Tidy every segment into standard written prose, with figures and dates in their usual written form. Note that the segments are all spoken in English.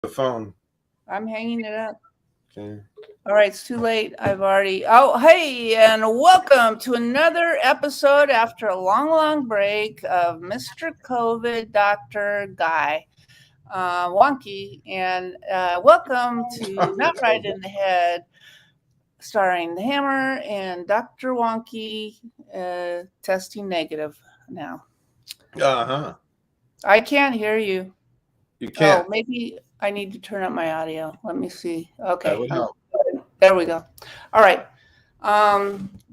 the phone. I'm hanging it up. Okay. All right, it's too late. I've already. Oh, hey, and welcome to another episode after a long, long break of Mr. COVID, Dr. Guy Wonky. And welcome to Not Right in the Head, starring The Hammer and Dr. Wonky testing negative now. Uh-huh. I can't hear you. You Oh, can't. maybe I need to turn up my audio. Let me see. That Okay, would help. there we go. All right.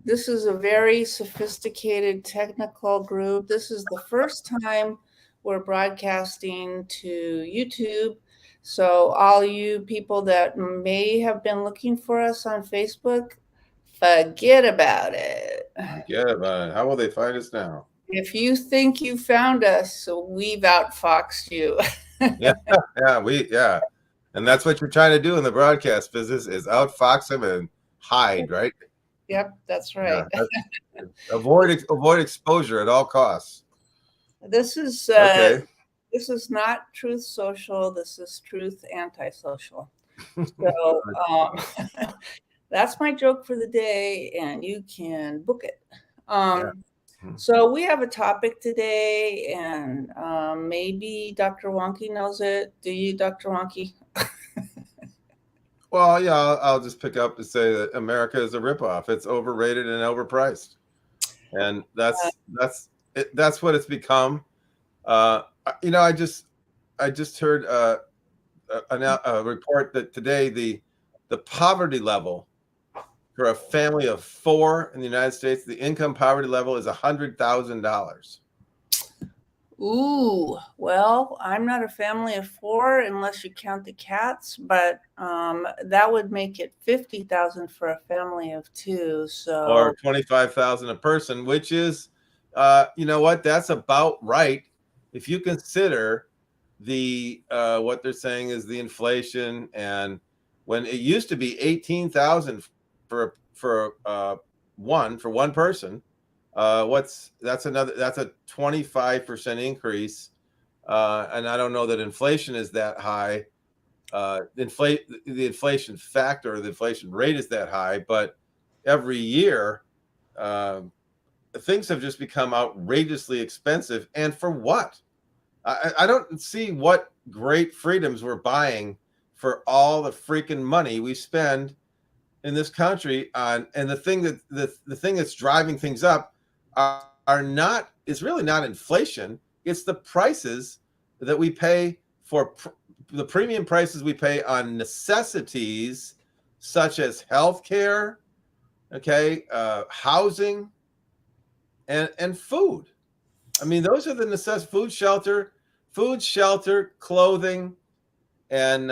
This is a very sophisticated technical group. This is the first time we're broadcasting to YouTube. So, all you people that may have been looking for us on Facebook, forget about it. Forget about it. How will they find us now? If you think you found us, we've outfoxed you. Yeah, yeah. And that's what you're trying to do in the broadcast business is outfox them and hide, right? Yep, that's Yeah. right. Avoid exposure at all costs. This is Okay. this is not truth social. This is truth antisocial. So that's my joke for the day, and you can book it. Yeah. So we have a topic today, and maybe Dr. Wonky knows it. Do you, Dr. Wonky? Well, yeah, I'll just pick up and say that America is a ripoff. It's overrated and overpriced, and that's what it's become. Uh, I just heard a report that today the poverty level for a family of four in the United States, the income poverty level is $100,000. Ooh, well, I'm not a family of four unless you count the cats, but that would make it 50,000 for a family of two. Or So 25,000 a person, which is, you know what? That's about right. If you consider the what they're saying is the inflation, and when it used to be 18,000 for one person, that's a 25% increase, and I don't know that inflation is that high. The inflation factor or the inflation rate is that high, but every year, uh, things have just become outrageously expensive. And for what? I don't see what great freedoms we're buying for all the freaking money we spend in this country on. And the thing that's driving things up is really not inflation. It's the prices that we pay for the premium prices we pay on necessities such as healthcare, okay, housing, and food. I mean, those are the necessities: food, shelter, clothing, and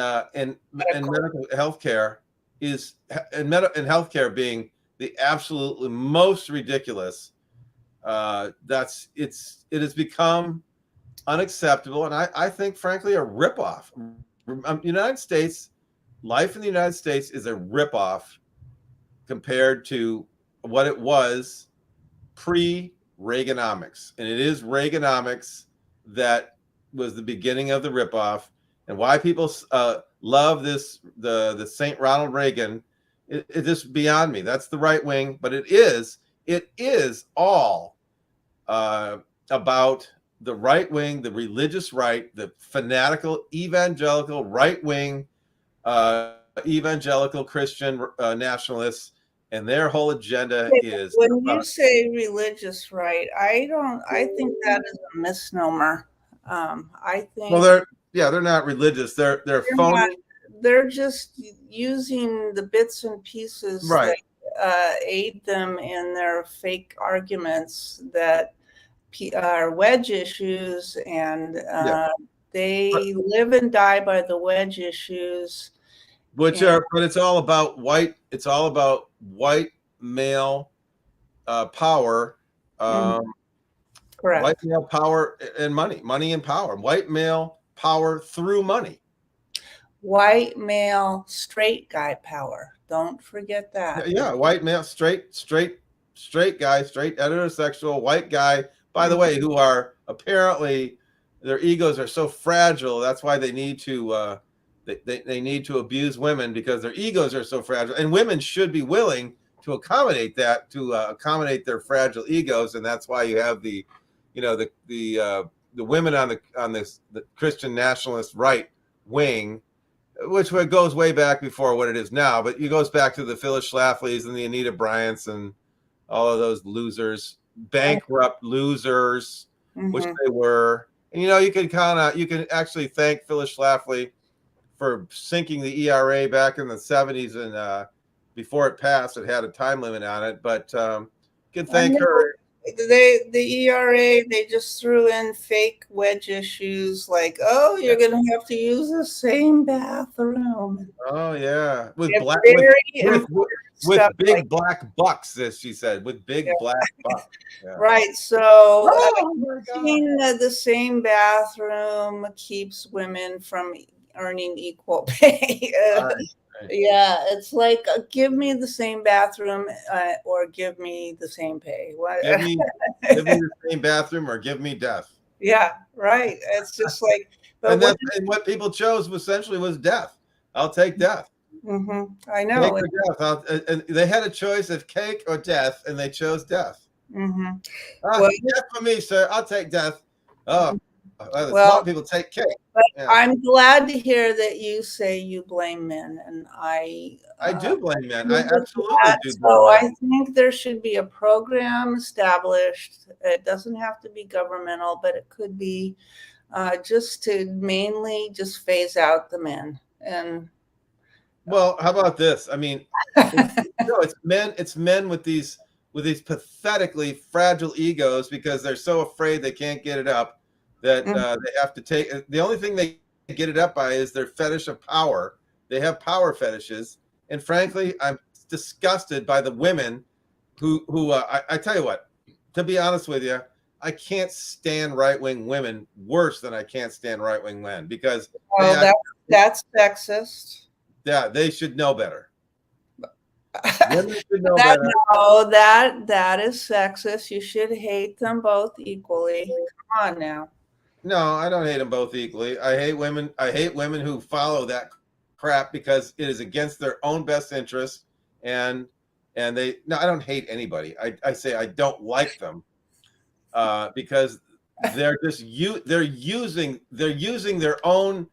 medical health care and healthcare being the absolutely most ridiculous. It has become unacceptable, and I think, frankly, a ripoff. United States life in the United States is a ripoff compared to what it was pre Reaganomics, and it is Reaganomics that was the beginning of the ripoff. And why people love the Saint Ronald Reagan, it is beyond me. That's the right wing, but it is all about the right wing, the religious right, the fanatical evangelical right wing, evangelical Christian nationalists, and their whole agenda is when you about. say religious right, I don't. I think that is a misnomer. I Well, think they're not religious. They're they're not. phony. They're just using the bits and pieces that Right. aid them in their fake arguments that are wedge issues, and Yeah. But they live and die by the wedge issues. And but it's all about white male power, mhm, um, white correct. male power and money and power, white male power through money. White male straight guy power. Don't forget Yeah, that. yeah, white male, straight guy, straight heterosexual white guy. By the Mhm. way, who are apparently their egos are so fragile. That's why they need to they need to abuse women because their egos are so fragile, and women should be willing to accommodate that, to accommodate their fragile egos, and that's why you have the women on the Christian nationalist right wing, which goes way back before what it is now, but it goes back to the Phyllis Schlafly's and the Anita Bryants and all of those losers, bankrupt losers, which they were. And you can actually thank Phyllis Schlafly for sinking the ERA back in the 70s, and before it passed, it had a time limit on it. But you can thank her. The ERA, they just threw in fake wedge issues like, oh, you're going to have to use the same bathroom. Oh yeah, with big like black bucks, as she said, with big black bucks. Yeah. Right. So the same bathroom keeps women from earning equal pay. Right. Yeah, it's like, give me the same bathroom or give me the same pay. Give me the same bathroom or give me death. Yeah, right. It's just like, and what people chose essentially was death. I'll take death. I know. Cake or death. And they had a choice of cake or death, and they chose death. Death for me, sir. I'll take death. Oh, a lot of people take cake. But I'm glad to hear that you say you blame men, and I do blame men. I absolutely do. So I think there should be a program established. It doesn't have to be governmental, but it could be just to mainly just phase out the men. And well, how about this? I mean, it's men with these pathetically fragile egos because they're so afraid they can't get it up. That they have to take. The only thing they get it up by is their fetish of power. They have power fetishes, and frankly, I'm disgusted by the women who I tell you what. To be honest with you, I can't stand right-wing women worse than I can't stand right-wing men because that's sexist. Yeah, they should know better. Women should know better. No, that is sexist. You should hate them both equally. Come on now. No, I don't hate them both equally. I hate women who follow that crap because it is against their own best interests. And I don't hate anybody. I say I don't like them because they're just they're using their own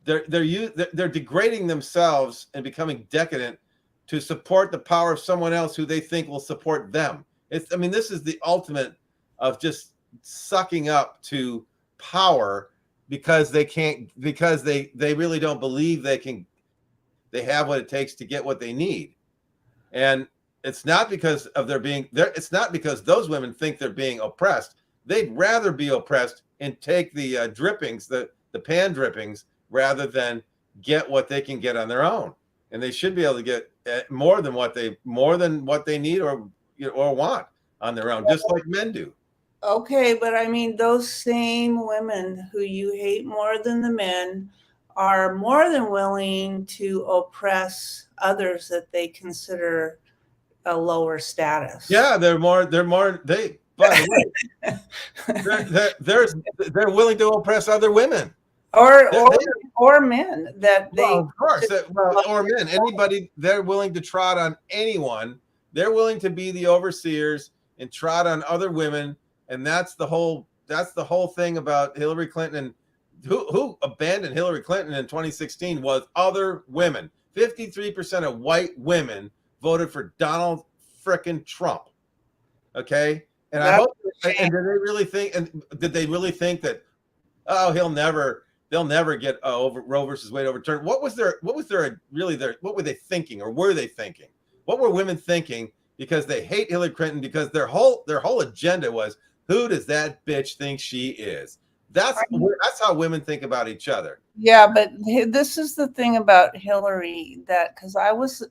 they're degrading themselves and becoming decadent to support the power of someone else who they think will support them. This is the ultimate of just sucking up to power because they really don't believe they have what it takes to get what they need. And it's not because of it's not because those women think they're being oppressed. They'd rather be oppressed and take the drippings, the pan drippings, rather than get what they can get on their own. And they should be able to get more than what they need or want on their own, just like men do. Okay, but I mean, those same women who you hate more than the men are more than willing to oppress others that they consider a lower status. Yeah, they're by the way, they're willing to oppress other women. Or men that they of course or men, anybody. They're willing to trot on anyone. They're willing to be the overseers and trot on other women. And that's the whole thing about Hillary Clinton. Who abandoned Hillary Clinton in 2016 was other women. 53% of white women voted for Donald frickin' Trump. Okay, and I hope. And did they really think that? Oh, they'll never get over Roe versus Wade overturned. What were they thinking, or were they thinking? What were women thinking? Because they hate Hillary Clinton because their whole agenda was, who does that bitch think she is? That's how women think about each other. Yeah, but this is the thing about Hillary, that because I was,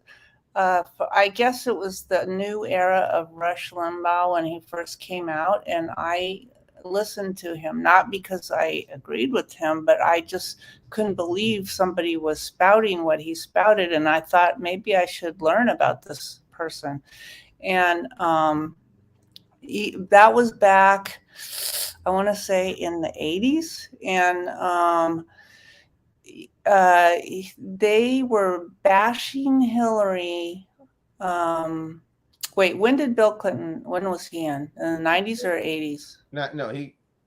I guess it was the new era of Rush Limbaugh when he first came out, and I listened to him, not because I agreed with him, but I just couldn't believe somebody was spouting what he spouted, and I thought maybe I should learn about this person. And that was back, I want to say, in the 80s. And they were bashing Hillary. Wait, when did Bill Clinton? When was he in the 90s or 80s?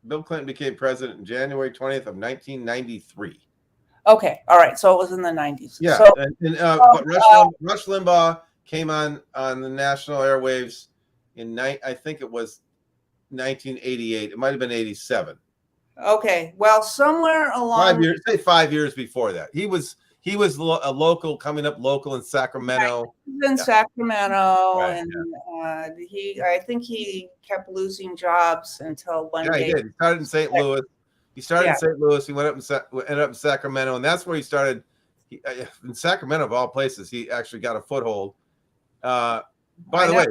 Bill Clinton became president in January 20th of 1993. Okay, all right. So it was in the 90s. Yeah, So, but Rush Limbaugh came on the national airwaves I think it was 1988. It might have been 87. Okay, well, somewhere along 5 years before that, he was a local coming up local in Sacramento. in Sacramento, Right, and I think he kept losing jobs until one day. He did. He started in St. Louis. In St. Louis. He ended up in Sacramento, and that's where he started. In Sacramento, of all places, he actually got a foothold. By the way,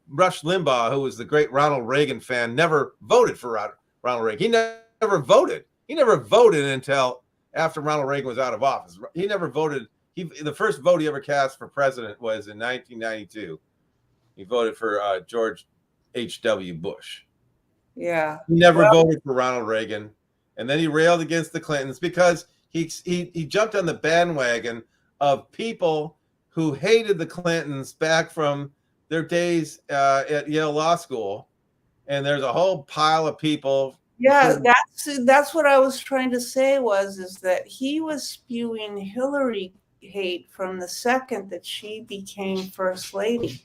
Rush Limbaugh, who was the great Ronald Reagan fan, never voted for Ronald Reagan. He never voted. He never voted until after Ronald Reagan was out of office. He never voted. The first vote he ever cast for president was in 1992. He voted for George H.W. Bush. Yeah. He never voted for Ronald Reagan. And then he railed against the Clintons because he jumped on the bandwagon of people who hated the Clintons back from their days at Yale Law School. And there's a whole pile of people. Yeah, that's what I was trying to say is that he was spewing Hillary hate from the second that she became first lady.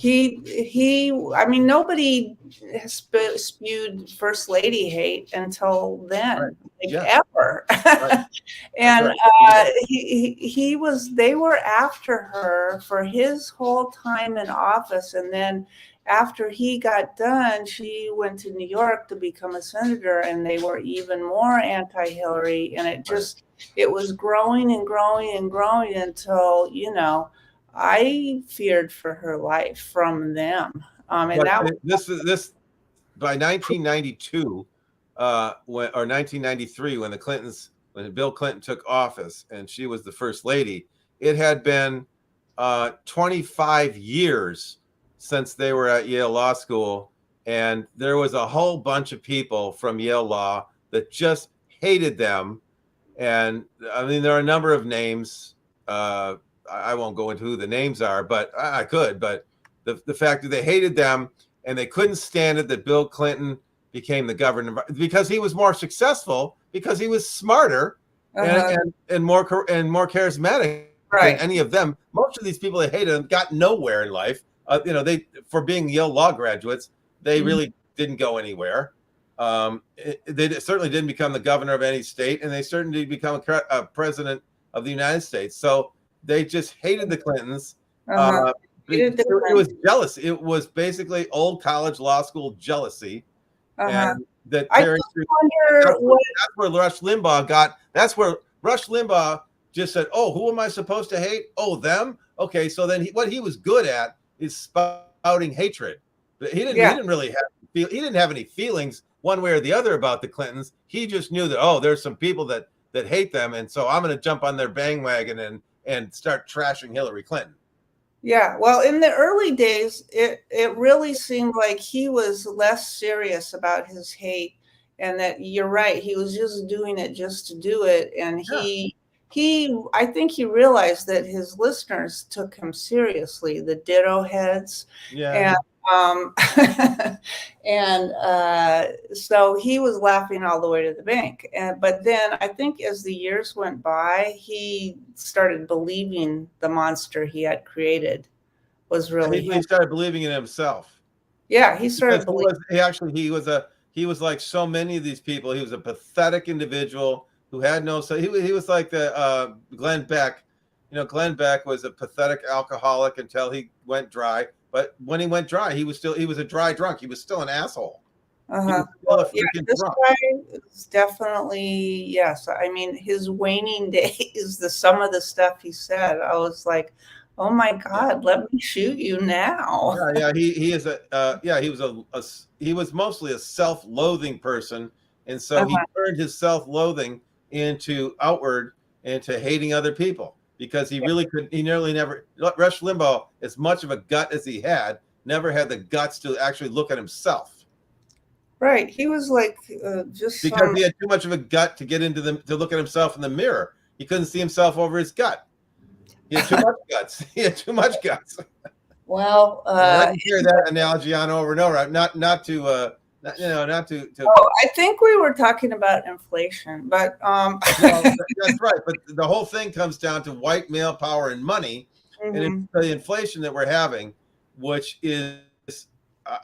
I mean, nobody spewed first lady hate until then, ever. Right. And right. They were after her for his whole time in office. And then after he got done, she went to New York to become a senator, and they were even more anti-Hillary. And it was growing and growing and growing until, I feared for her life from them. And this by 1992 or 1993, when Bill Clinton took office and she was the first lady, it had been 25 years since they were at Yale Law School, and there was a whole bunch of people from Yale Law that just hated them. And I mean, there are a number of names. I won't go into who the names are, but I could. But the fact that they hated them and they couldn't stand it that Bill Clinton became the governor because he was more successful, because he was smarter and more charismatic than any of them. Most of these people that hated him got nowhere in life. They, for being Yale law graduates, they really didn't go anywhere. They certainly didn't become the governor of any state, and they certainly didn't become a president of the United States. So they just hated the Clintons. It was jealous. It was basically old college law school jealousy. And that that's where Rush Limbaugh got. That's where Rush Limbaugh just said, "Oh, who am I supposed to hate? Oh, them. Okay." So then what he was good at is spouting hatred. He didn't really have any feelings one way or the other about the Clintons. He just knew that there's some people that hate them, and so I'm going to jump on their bandwagon and start trashing Hillary Clinton. Yeah, well, in the early days, it really seemed like he was less serious about his hate, and that you're right, he was just doing it just to do it, and I think he realized that his listeners took him seriously, the ditto heads, and so he was laughing all the way to the bank. But then I think as the years went by, he started believing the monster he had created was really him. He started believing in himself. Yeah, he started believing. He was like so many of these people. He was a pathetic individual who had no. So he was like the Glenn Beck. Glenn Beck was a pathetic alcoholic until he went dry. But when he went dry, he was a dry drunk. He was still an asshole. This guy is definitely, yes. I mean, his waning days, some of the stuff he said, I was like, oh my God, let me shoot you now. He was mostly a self-loathing person, and so he turned his self-loathing into hating other people. Because he really couldn't, Rush Limbaugh, as much of a gut as he had, never had the guts to actually look at himself. Right. He was like just because he had too much of a gut to get into to look at himself in the mirror. He couldn't see himself over his gut. He had too much guts. He had too much guts. well. I can hear that analogy on over and over. Not to not to. Oh, I think we were talking about inflation, but well, that's right. But the whole thing comes down to white male power and money, and it's the inflation that we're having, which is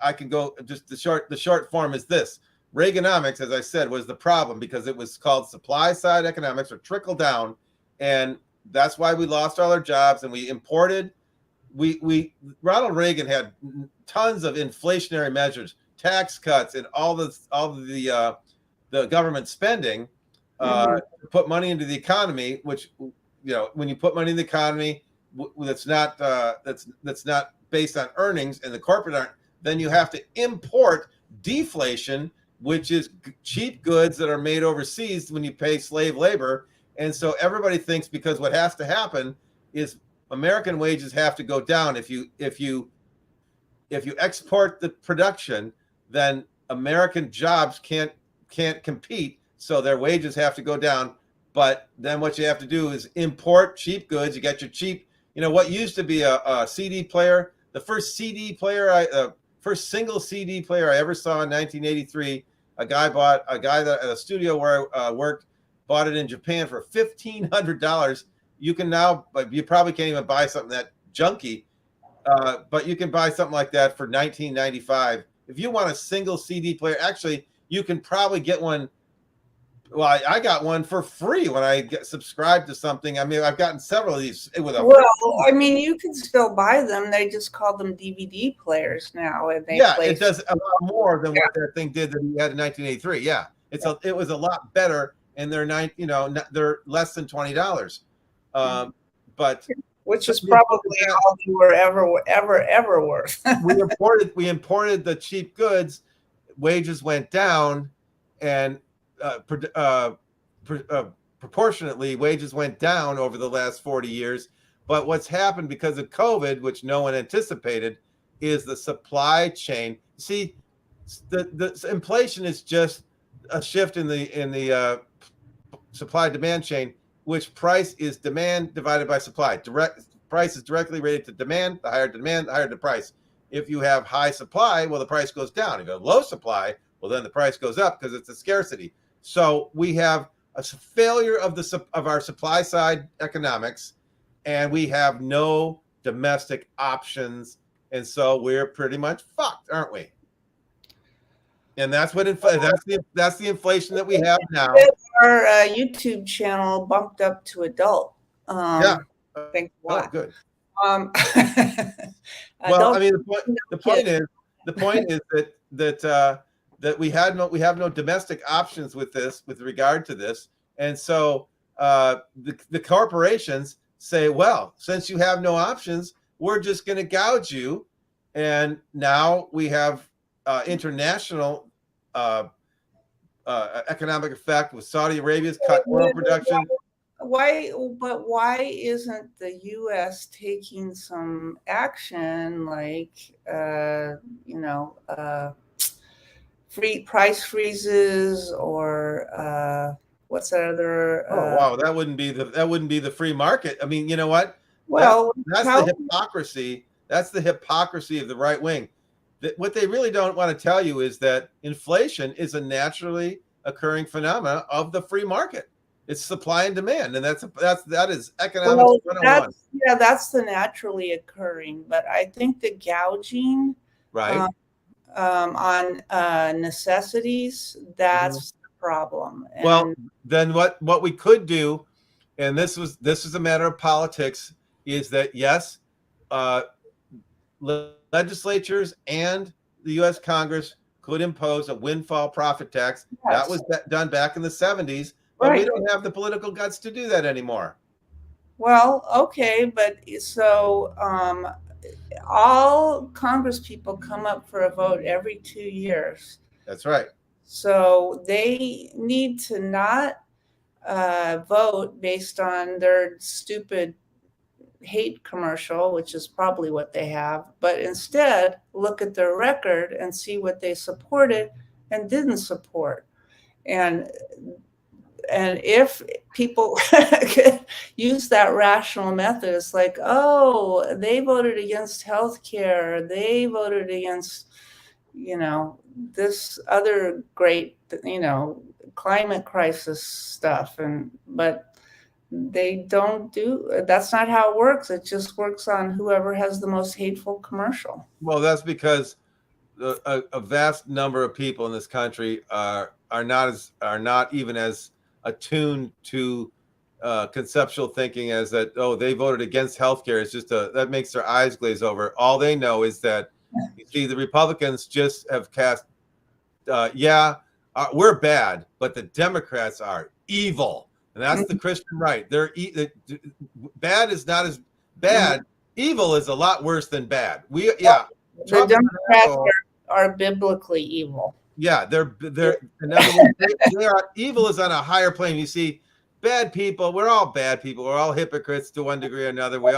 I can go just the short form is this. Reaganomics, as I said, was the problem because it was called supply side economics or trickle down, and that's why we lost all our jobs and we imported. Ronald Reagan had tons of inflationary measures, tax cuts, and all the government spending to put money into the economy. Which when you put money in the economy, that's not based on earnings, and the corporate aren't. Then you have to import deflation, which is cheap goods that are made overseas when you pay slave labor. And so everybody thinks because what has to happen is American wages have to go down. If you export the production, then American jobs can't compete, so their wages have to go down. But then what you have to do is import cheap goods. You got your cheap, what used to be a CD player. The first first single CD player I ever saw in 1983. A guy that at a studio where I worked bought it in Japan for $1,500. You can now, you probably can't even buy something that junky, but you can buy something like that for $19.95. If you want a single CD player, actually, you can probably get one. Well, I got one for free when I subscribed to something. I mean, I've gotten several of these with a. Well, I mean, you can still buy them. They just call them DVD players now, and it does a lot more than what that thing did that he had in 1983. Yeah, it was a lot better, and they're they're less than $20. But which is probably all they were ever worth. we imported the cheap goods, wages went down, and proportionately wages went down over the last 40 years. But what's happened because of COVID, which no one anticipated, is the supply chain. See, the inflation is just a shift in the supply demand chain, which price is demand divided by supply. Price is directly related to demand. The higher demand, the higher the price. If you have high supply, well, the price goes down. If you have low supply, well, then the price goes up because it's a scarcity. So we have a failure of our supply side economics, and we have no domestic options, and so we're pretty much fucked, aren't we? And that's what that's the inflation that we have now. Our YouTube channel bumped up to adult. Yeah. Thanks a lot. Oh, good. Well, I mean, the point is that we have no domestic options with regard to this, and so the corporations say, well, since you have no options, we're just going to gouge you, and now we have international economic effect with Saudi Arabia's cut oil production. Why isn't the U.S. taking some action, like free price freezes or what's that other? Wow, that wouldn't be the free market. I mean, you know what? Well, that's the hypocrisy. That's the hypocrisy of the right wing. What they really don't want to tell you is that inflation is a naturally occurring phenomena of the free market. It's supply and demand, and that is economics 101. That's the naturally occurring. But I think the gouging, right, on necessities, that's the problem. And well, then what we could do, and this is a matter of politics, is that yes, legislatures and the U.S. Congress could impose a windfall profit tax. Yes. That was done back in the 70s. But we don't have the political guts to do that anymore. Well, okay, but so all Congress people come up for a vote every 2 years. That's right. So they need to not vote based on their stupid hate commercial, which is probably what they have, but instead look at their record and see what they supported and didn't support. And if people use that rational method, it's like, oh, they voted against healthcare, they voted against, this other great, climate crisis stuff, but they don't do. That's not how it works. It just works on whoever has the most hateful commercial. Well, that's because a vast number of people in this country are not even as attuned to conceptual thinking as that. Oh, they voted against healthcare. It's just that makes their eyes glaze over. All they know is that you see the Republicans just have cast. We're bad, but the Democrats are evil, and that's the Christian right. Bad is not as bad. Evil is a lot worse than bad. The Democrats are biblically evil. Yeah, they're in other words, they are evil is on a higher plane. You see, bad people, we're all bad people. We're all hypocrites to one degree or another. We're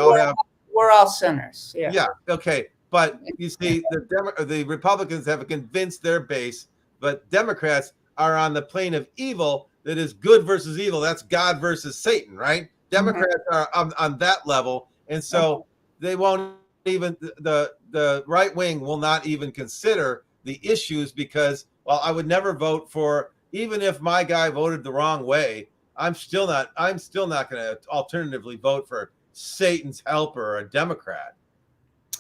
all sinners. Yeah. Yeah. Okay. But you see, the Republicans have convinced their base, but Democrats are on the plane of evil that is good versus evil. That's God versus Satan, right? Democrats are on that level. And so they won't even, the right wing will not even consider the issues because, well, I would never vote for, even if my guy voted the wrong way, I'm still not going to alternatively vote for Satan's helper or a Democrat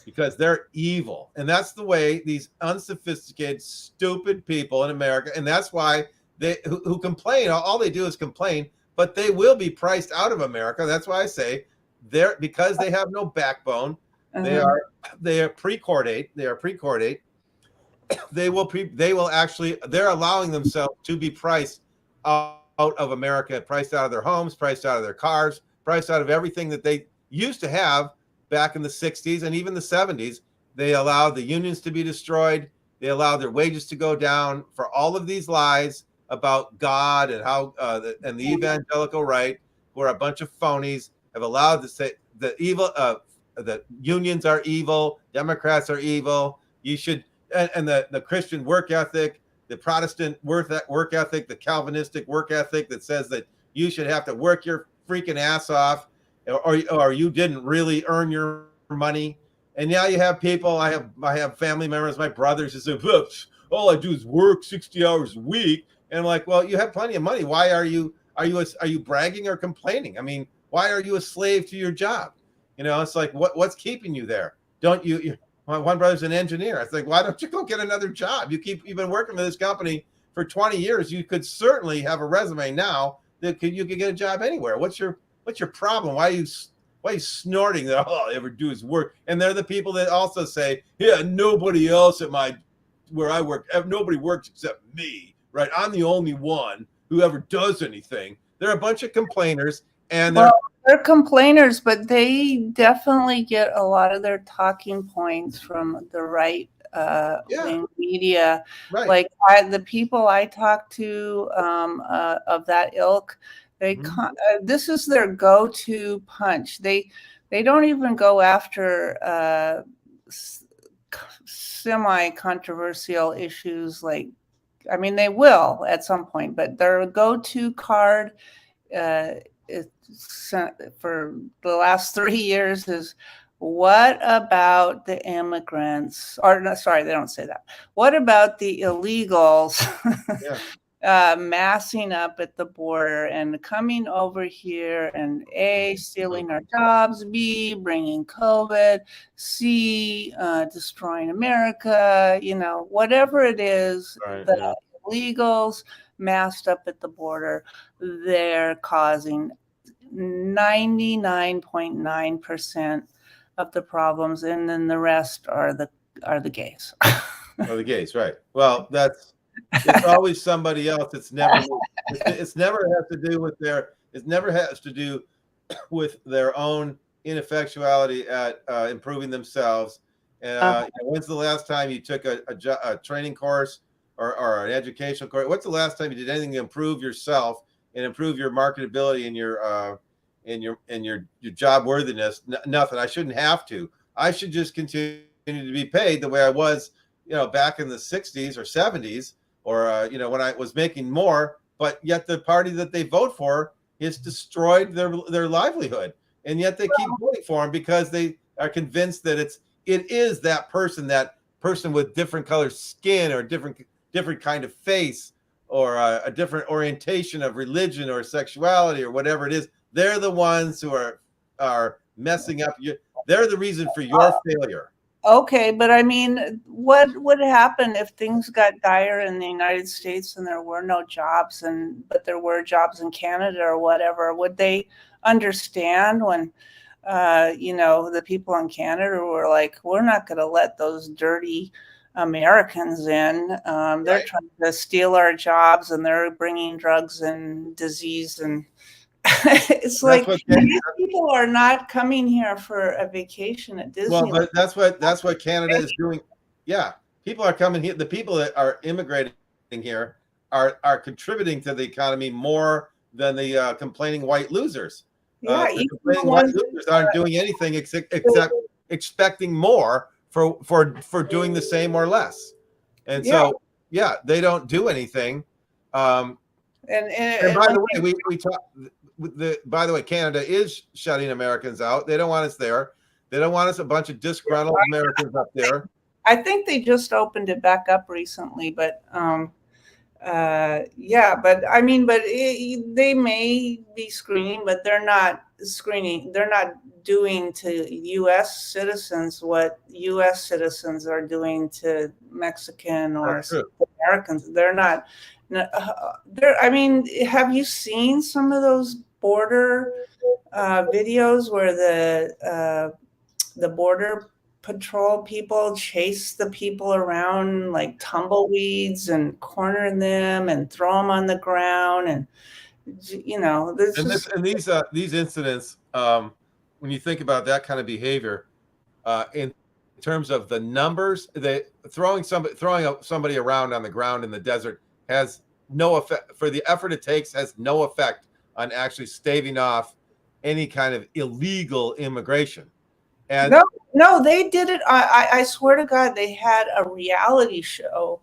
because they're evil. And that's the way these unsophisticated, stupid people in America, and that's why they who complain, all they do is complain, but they will be priced out of America. That's why I say because they have no backbone. They are pre-cordate. They're allowing themselves to be priced out of America, priced out of their homes, priced out of their cars, priced out of everything that they used to have back in the 60s and even the 70s. They allowed the unions to be destroyed. They allowed their wages to go down for all of these lies about God and how and the evangelical right, who are a bunch of phonies, have allowed to say the evil that unions are evil, Democrats are evil. You should and the Christian work ethic, the Protestant work ethic, the Calvinistic work ethic that says that you should have to work your freaking ass off, or you didn't really earn your money. And now you have people. I have family members, my brothers, who say, all I do is work 60 hours a week. And I'm like, well, you have plenty of money. Why are you bragging or complaining? I mean, why are you a slave to your job? It's like, what's keeping you there? Don't you? My one brother's an engineer. I think, why don't you go get another job? You've been working for this company for 20 years. You could certainly have a resume now that you could get a job anywhere. What's your problem? Why are you snorting that all I ever do is work? And they're the people that also say, yeah, nobody else where I work, nobody works except me, right? I'm the only one who ever does anything. They're a bunch of complainers, and they're complainers, but they definitely get a lot of their talking points from the right wing media. Right. Like the people I talk to of that ilk, this is their go-to punch. They don't even go after semi-controversial issues like, I mean, they will at some point, but their go-to card for the last 3 years is, what about the immigrants? Or no, sorry, they don't say that. What about the illegals massing up at the border and coming over here and A, stealing our jobs, B, bringing COVID, C, destroying America, whatever it is, the illegals massed up at the border, they're causing 99.9% of the problems, and then the rest are the gays. The gays, right? Well, it's always somebody else. It's never has to do with their own ineffectuality at improving themselves. And when's the last time you took a training course or an educational course? What's the last time you did anything to improve yourself and improve your marketability and your job worthiness? Nothing. I shouldn't have to. I should just continue to be paid the way I was, back in the 60s or 70s, or when I was making more, but yet the party that they vote for has destroyed their livelihood, and yet they keep voting for them because they are convinced that it is that person with different colored skin or different kind of face or a different orientation of religion or sexuality or whatever it is. They're the ones who are messing up. They're the reason for your failure. Okay, but I mean, what would happen if things got dire in the United States and there were no jobs, but there were jobs in Canada or whatever? Would they understand when, the people in Canada were like, we're not going to let those dirty Americans in. They're trying to steal our jobs, and they're bringing drugs and disease and it's like these people are not coming here for a vacation at Disney. Well, but that's what Canada is doing. Yeah, people are coming here. The people that are immigrating here are contributing to the economy more than the complaining white losers. Yeah, the complaining white losers aren't doing anything except expecting more for doing the same or less. And so, yeah, they don't do anything. And by the way, we talk. By the way, Canada is shutting Americans out. They don't want us there. They don't want us a bunch of disgruntled Americans up there. I think they just opened it back up recently, but they may be screening, but they're not screening. They're not doing to U.S. citizens what U.S. citizens are doing to Mexican or Americans. They're not. Have you seen some of those border videos where the border patrol people chase the people around like tumbleweeds and corner them and throw them on the ground, and these incidents, when you think about that kind of behavior, in terms of the numbers, throwing somebody around on the ground in the desert has no effect. For the effort it takes, has no effect on actually staving off any kind of illegal immigration. And no, they did it. I swear to God, they had a reality show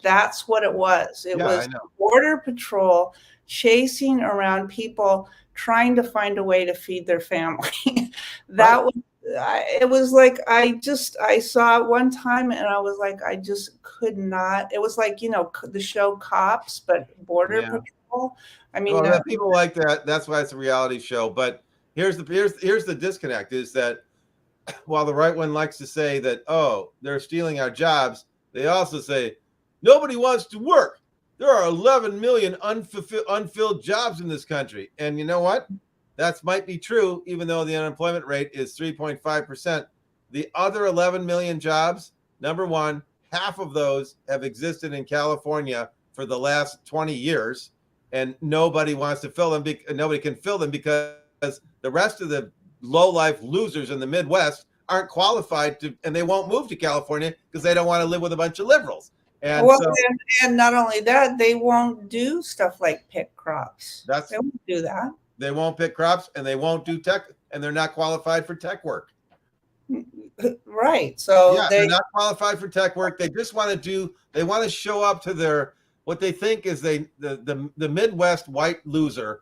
that's what it was. It was Border Patrol chasing around people trying to find a way to feed their family. It was like, I saw it one time and I was like, I just could not. It was like, the show Cops, but Border Patrol. I mean, people like that. That's why it's a reality show. But here's the disconnect: is that while the right one likes to say that, oh, they're stealing our jobs, they also say nobody wants to work. There are 11 million unfilled jobs in this country, and you know what? That might be true, even though the unemployment rate is 3.5%. The other 11 million jobs, number one, half of those have existed in California for the last 20 years, and nobody wants to fill them. Nobody can fill them because the rest of the low-life losers in the Midwest aren't qualified to, and they won't move to California because they don't want to live with a bunch of liberals. And and not only that, they won't do stuff like pick crops. They won't do that. They won't pick crops, and they won't do tech, and they're not qualified for tech work. Right. So they're not qualified for tech work. They just want to show up to what they think is the Midwest white loser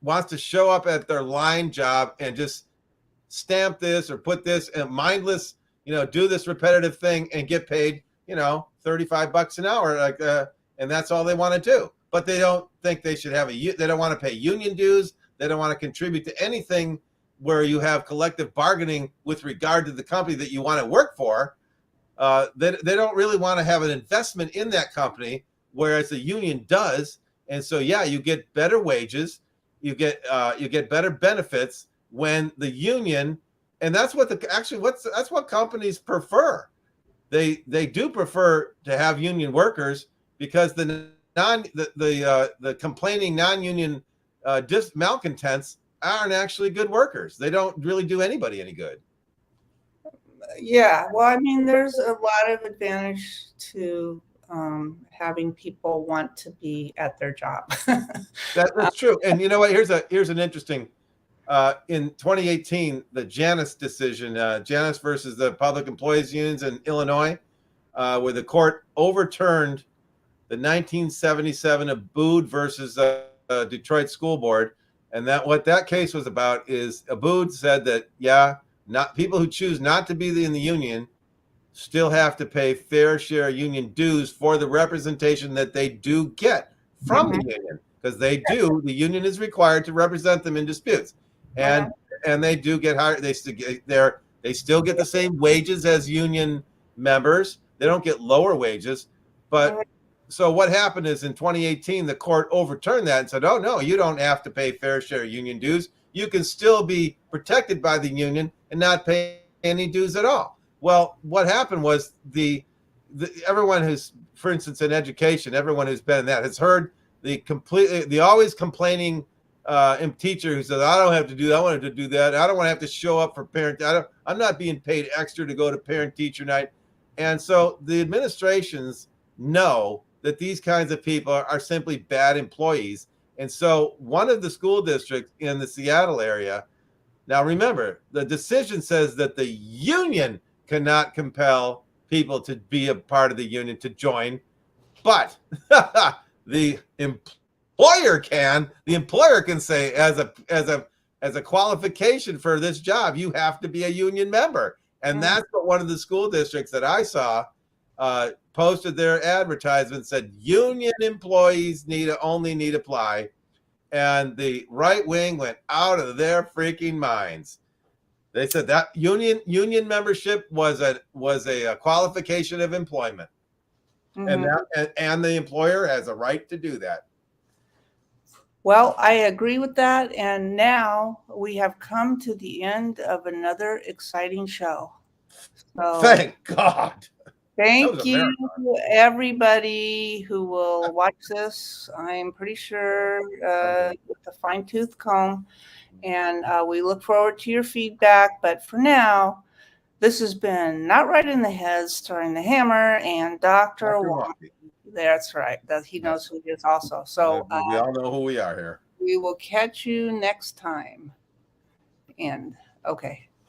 wants to show up at their line job and just stamp this or put this and mindless, do this repetitive thing and get paid, $35 an hour. And that's all they want to do. But they don't think they should they don't want to pay union dues. They don't want to contribute to anything where you have collective bargaining with regard to the company that you want to work for. They don't really want to have an investment in that company, whereas the union does. And so, you get better wages, you get better benefits when the union, and that's what that's what companies prefer. They do prefer to have union workers because the complaining non-union malcontents aren't actually good workers. They don't really do anybody any good. Yeah, well, I mean, there's a lot of advantage to having people want to be at their job. That's true. And you know what? Here's an interesting. In 2018, the Janus decision, Janus versus the Public Employees Unions in Illinois, where the court overturned the 1977 Abood versus Detroit School Board. And what that case was about is Abood said that, not people who choose not to be in the union still have to pay fair share union dues for the representation that they do get from the union, because the union is required to represent them in disputes, and they do get hired. They still get the same wages as union members. They don't get lower wages. But so what happened is in 2018, the court overturned that and said, oh no, you don't have to pay fair share union dues. You can still be protected by the union and not pay any dues at all. Well, what happened was everyone who's, for instance, in education, everyone who's been in that has heard the always complaining teacher who says, I don't have to do that. I want to do that. I don't want to have to show up for I'm not being paid extra to go to parent teacher night. And so the administrations know that these kinds of people are simply bad employees. And so one of the school districts in the Seattle area, now remember, the decision says that the union cannot compel people to be a part of the union to join, but the employer can. The employer can say, as a qualification for this job, you have to be a union member. And that's what one of the school districts that I saw posted their advertisement, said union employees only need apply. And the right wing went out of their freaking minds. They said that union membership was a qualification of employment, and the employer has a right to do that. Well, I agree with that, and now we have come to the end of another exciting show. So, thank God. Thank you, everybody who will watch this. I'm pretty sure with a fine-tooth comb. And we look forward to your feedback. But for now, this has been Not Right in the Head, starring the Hammer and Dr. Wonky. That's right. He knows who he is also. So we all know who we are here. We will catch you next time. And okay.